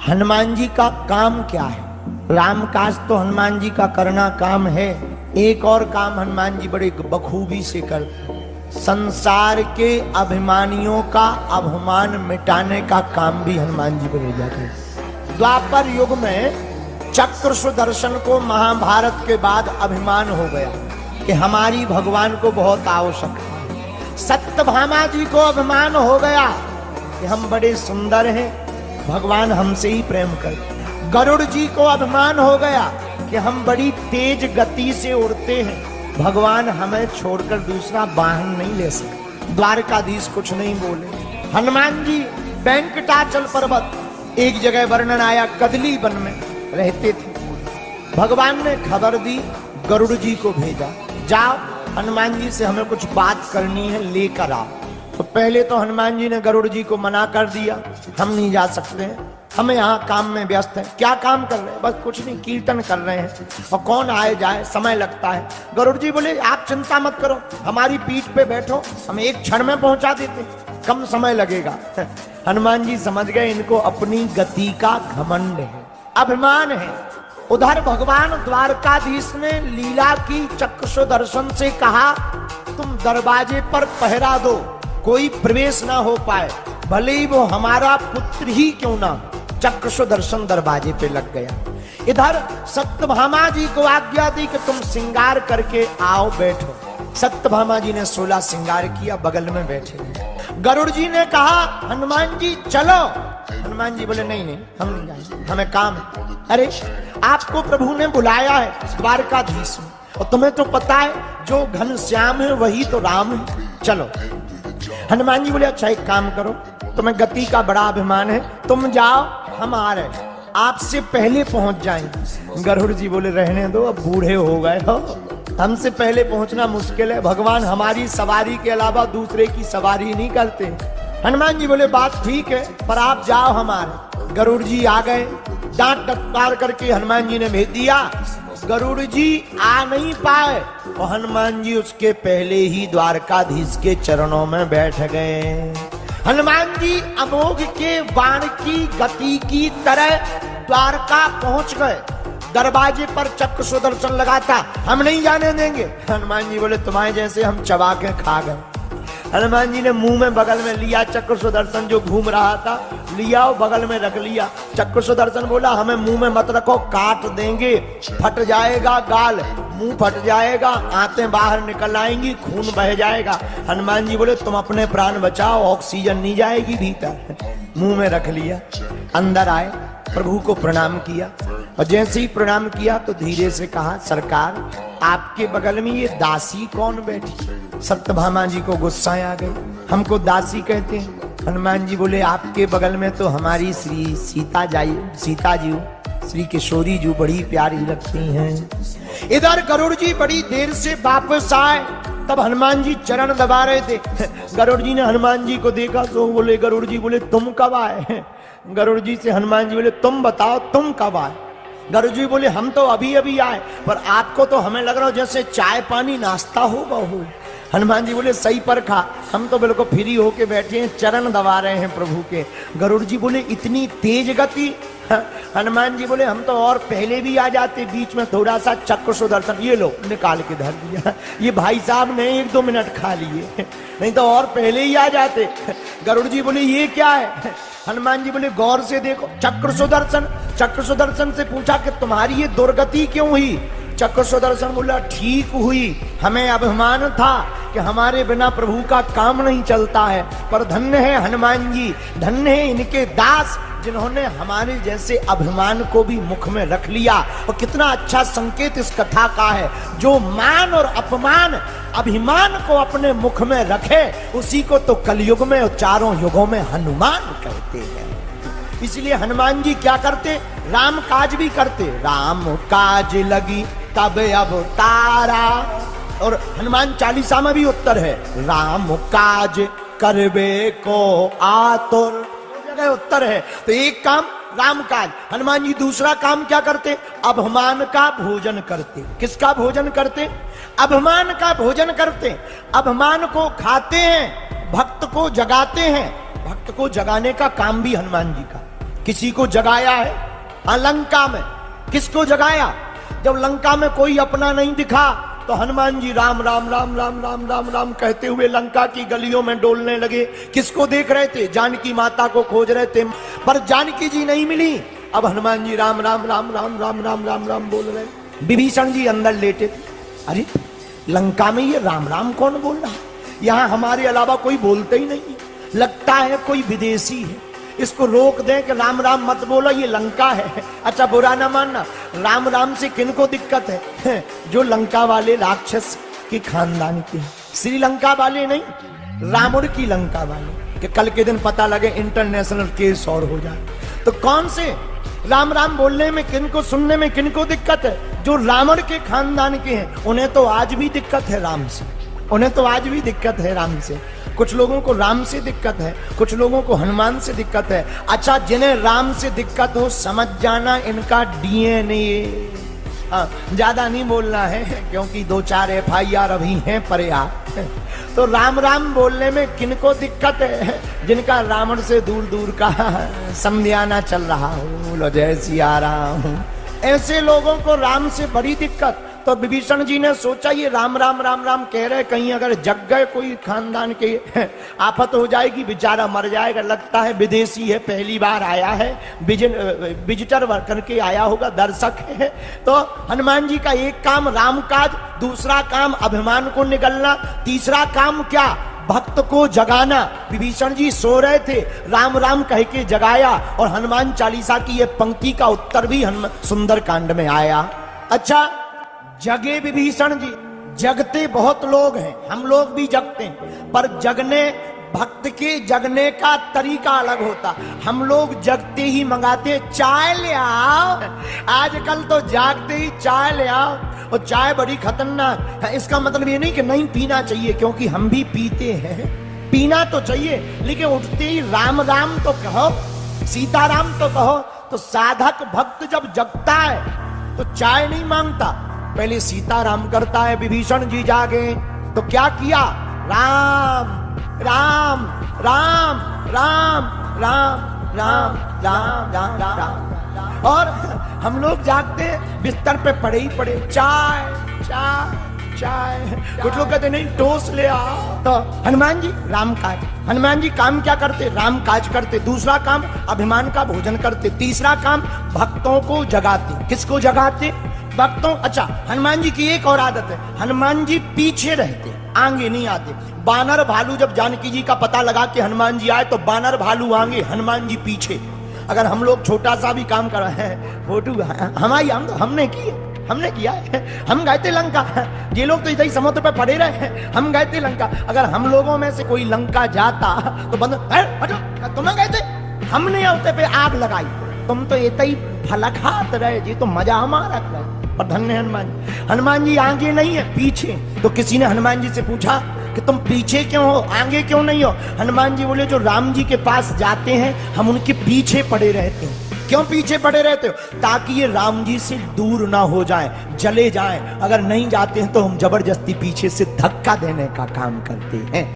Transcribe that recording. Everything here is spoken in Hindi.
हनुमान जी का काम क्या है? राम काज तो हनुमान जी का करना काम है। एक और काम हनुमान जी बड़े बखूबी से करते, संसार के अभिमानियों का अभिमान मिटाने का काम भी हनुमान जी बने जाते हैं। द्वापर युग में चक्र सुदर्शन को महाभारत के बाद अभिमान हो गया कि हमारी भगवान को बहुत आवश्यकता है। सत्यभामा जी को अभिमान हो गया कि हम बड़े सुंदर हैं, भगवान हमसे ही प्रेम करते। गरुड़ जी को अभिमान हो गया कि हम बड़ी तेज गति से उड़ते हैं, भगवान हमें छोड़कर दूसरा वाहन नहीं ले सकते। द्वारकाधीश कुछ नहीं बोले। हनुमान जी वेंकटाचल पर्वत, एक जगह वर्णन आया कदली वन में रहते थे। भगवान ने खबर दी, गरुड़ जी को भेजा, जाओ हनुमान जी से हमें कुछ बात करनी है, लेकर आओ। तो पहले तो हनुमान जी ने गरुड़ जी को मना कर दिया, हम नहीं जा सकते हैं, हमें यहाँ काम में व्यस्त है। क्या काम कर रहे हैं? बस कुछ नहीं, कीर्तन कर रहे हैं, और कौन आए जाए, समय लगता है। गरुड़ जी बोले आप चिंता मत करो, हमारी पीठ पे बैठो, हम एक क्षण में पहुंचा देते, कम समय लगेगा। हनुमान जी समझ गए इनको अपनी गति का घमंड है, अभिमान है। उधर भगवान द्वारकाधीश ने लीला की, चक्र सुदर्शन से कहा तुम दरवाजे पर पहरा दो, कोई प्रवेश ना हो पाए, भले ही वो हमारा पुत्र ही क्यों ना। चक्र सुदर्शन दरवाजे पे लग गया। इधर सत्यभामा जी को आज्ञा दी कि तुम श्रृंगार करके आओ, बैठो। सत्यभामा जी ने 16 श्रृंगार किया, बगल में बैठे। गरुड़ जी ने कहा हनुमान जी चलो। हनुमान जी बोले नहीं नहीं, हम नहीं जाएंगे, हमें काम है। अरे आपको प्रभु ने बुलाया है द्वारकाधीश में, और तुम्हें तो पता है जो घनश्याम है वही तो राम है, चलो। हनुमान जी बोले अच्छा एक काम करो, तुम्हें गति का बड़ा अभिमान है, तुम जाओ, हम आ रहे, आपसे पहले पहुंच जाएंगे। गरुड़ जी बोले रहने दो, अब बूढ़े हो गए हो, हमसे पहले पहुंचना मुश्किल है, भगवान हमारी सवारी के अलावा दूसरे की सवारी नहीं करते। हनुमान जी बोले बात ठीक है, पर आप जाओ हमारे। गरुड़ जी आ गए, डांट डटकार करके हनुमान जी ने भेज दिया। गरुड़ जी आ नहीं पाए, और हनुमान जी उसके पहले ही द्वारकाधीश के चरणों में बैठ गए। हनुमान जी अमोघ के बाण की गति की तरह द्वारका पहुंच गए। दरवाजे पर चक्र सुदर्शन लगा था, हम नहीं जाने देंगे। हनुमान जी बोले तुम्हारे जैसे हम चबा के खा गए। हनुमान जी ने मुंह में बगल में लिया चक्र सुदर्शन जो घूम रहा था, लिया बगल में रख लिया। चक्र सुदर्शन बोला हमें मुंह में मत रखो, काट देंगे, फट जाएगा गाल, मुंह फट जाएगा, आंतें बाहर निकल आएंगी, खून बह जाएगा। हनुमान जी बोले तुम अपने प्राण बचाओ, ऑक्सीजन नहीं जाएगी भीतर। मुंह में रख लिया, अंदर आए, प्रभु को प्रणाम किया, और जैसे ही प्रणाम किया तो धीरे से कहा सरकार आपके बगल में ये दासी कौन बैठी? सत्यभामा जी को गुस्सा आ गई, हमको दासी कहते हैं। हनुमान जी बोले आपके बगल में तो हमारी श्री सीता जी श्री किशोरी जी बड़ी प्यारी लगती हैं। इधर गरुड़ जी बड़ी देर से वापस आए, तब हनुमान जी चरण दबा रहे थे। गरुड़ जी ने हनुमान जी को देखा तो बोले, गरुड़ जी बोले तुम कब आए? गरुड़ जी से हनुमान जी बोले तुम बताओ तुम कब आए? गरुड़ जी बोले हम तो अभी अभी आए, पर आपको तो हमें लग रहा हो जैसे चाय पानी नाश्ता होगा हो। हनुमान जी बोले सही पर खा, हम तो बिल्कुल फ्री होके बैठे हैं, चरण दबा रहे हैं प्रभु के। गरुड़ जी बोले इतनी तेज गति? हनुमान जी बोले हम तो और पहले भी आ जाते, बीच में थोड़ा सा चक्र सुदर्शन ये लो निकाल के धर दिया, ये भाई साहब ने 1-2 मिनट खा लिए, नहीं तो और पहले ही आ जाते। गरुड़ जी बोले ये क्या है? हनुमान जी बोले गौर से देखो, चक्र सुदर्शन। चक्र सुदर्शन से पूछा कि तुम्हारी ये दुर्गति क्यों हुई? चक्र सुदर्शन बोला ठीक हुई, हमें अभिमान था कि हमारे बिना प्रभु का काम नहीं चलता है, पर धन्य है हनुमान जी, धन्य है इनके दास जिन्होंने हमारे जैसे अभिमान को भी मुख में रख लिया। और कितना अच्छा संकेत इस कथा का है, जो मान और अपमान अभिमान को अपने मुख में रखे उसी को तो कलयुग में और चारों युगों में हनुमान कहते हैं। इसलिए हनुमान जी क्या करते? राम काज भी करते। राम काज लगी तब अवतारा, और हनुमान चालीसा में भी उत्तर है राम काज करबे को आतुर, जगह उत्तर है। तो एक काम राम काज, हनुमान जी दूसरा काम क्या करते? अभिमान का भोजन करते। किसका भोजन करते? अभिमान का भोजन करते। अभिमान को खाते हैं, भक्त को जगाते हैं। भक्त को जगाने का काम भी हनुमान जी का। किसी को जगाया है। लंका में किसको जगाया? जब लंका में कोई अपना नहीं दिखा तो हनुमान जी राम राम राम राम राम राम राम कहते हुए लंका की गलियों में डोलने लगे। किसको देख रहे थे? जानकी माता को खोज रहे थे, पर जानकी जी नहीं मिली। अब हनुमान जी राम राम राम राम राम राम राम राम बोल रहे। विभीषण जी अंदर लेटे थे। अरे लंका में ये राम राम कौन बोल रहा है? यहां हमारे अलावा कोई बोलते ही नहीं है, लगता है कोई विदेशी है, इसको रोक दें कि राम राम मत बोलो, ये लंका है। अच्छा बुरा ना मानना, राम राम से किनको दिक्कत है? जो लंका वाले राक्षस के खानदान के, श्रीलंका वाले नहीं, रावण की लंका वाले, कि कल के दिन पता लगे इंटरनेशनल केस और हो जाए। तो कौन से राम राम बोलने में, किनको सुनने में किनको दिक्कत है? जो रावण के खानदान के हैं, उन्हें तो आज भी दिक्कत है राम से, उन्हें तो आज भी दिक्कत है राम से। कुछ लोगों को राम से दिक्कत है, कुछ लोगों को हनुमान से दिक्कत है। अच्छा जिन्हें राम से दिक्कत हो, समझ जाना इनका डीएनए। ज्यादा नहीं बोलना है क्योंकि 2-4 FIR अभी हैं पर्याप्त। तो राम राम बोलने में किनको दिक्कत है? जिनका रावण से दूर दूर का समझाना चल रहा हो, बोलो जय सिया राम। ऐसे लोगों को राम से बड़ी दिक्कत। तो विभीषण जी ने सोचा ये राम राम राम राम कह रहे, कहीं अगर जग गए कोई खानदान के आफत हो जाएगी, बेचारा मर जाएगा। लगता है विदेशी है, पहली बार आया है, विजिटर करके आया होगा, दर्शक है। तो हनुमान जी का एक काम राम काज, दूसरा काम अभिमान को निगलना, तीसरा काम क्या? भक्त को जगाना। विभीषण जी सो रहे थे, राम राम कह के जगाया। और हनुमान चालीसा की ये पंक्ति का उत्तर भी सुंदर कांड में आया। अच्छा जगे विभीषण जी, जगते बहुत लोग हैं, हम लोग भी जगते हैं, पर जगने, भक्त के जगने का तरीका अलग होता। हम लोग जगते ही मंगाते चाय ले आओ, आजकल तो जागते ही चाय ले आओ। और चाय बड़ी खतरनाक है। इसका मतलब ये नहीं कि नहीं पीना चाहिए, क्योंकि हम भी पीते हैं, पीना तो चाहिए, लेकिन उठते ही राम राम तो कहो, सीताराम तो कहो। तो साधक भक्त जब जगता है तो चाय नहीं मांगता, पहले सीताराम करता है। विभीषण जी जागे तो क्या किया? राम राम राम राम राम राम राम राम राम। और हम लोग जागते बिस्तर पे पड़े ही पड़े, चाय चाय चाय। कुछ लोग कहते नहीं टोस्ट ले आओ। तो हनुमान जी राम काज, हनुमान जी काम क्या करते? राम काज करते। दूसरा काम अभिमान का भोजन करते। तीसरा काम भक्तों को जगाते। किसको जगाते? भक्तों। अच्छा हनुमान जी की एक और आदत है, हनुमान जी पीछे रहते, आगे नहीं आते। बानर भालू जब जानकी जी का पता लगा कि हनुमान जी आए तो बानर भालू आगे, हनुमान जी पीछे। अगर हम लोग छोटा सा भी काम कर रहे हैं, फोटो हमारी हमने की है, हमने किया है, हम गए थे लंका। ये लोग तो इधर ही समुद्र पे पड़े रहे हैं, हम गए थे लंका। अगर हम लोगों में से कोई लंका जाता तो बंद, तुम गए थे, हमने उते पे आग लगाई, तुम तो इतना ही फलक हाथ रहे जी, तो मजा हमारा रहे। पर धन्य हनुमान जी, हनुमान जी आगे नहीं है पीछे। तो किसी ने हनुमान जी से पूछा कि तुम पीछे क्यों हो, आगे क्यों नहीं हो? हनुमान जी बोले जो राम जी के पास जाते हैं हम उनके पीछे पड़े रहते हैं। क्यों पीछे पड़े रहते हो? ताकि ये राम जी से दूर ना हो जाए, जले जाए। अगर नहीं जाते हैं तो हम जबरदस्ती पीछे से धक्का देने का काम करते हैं।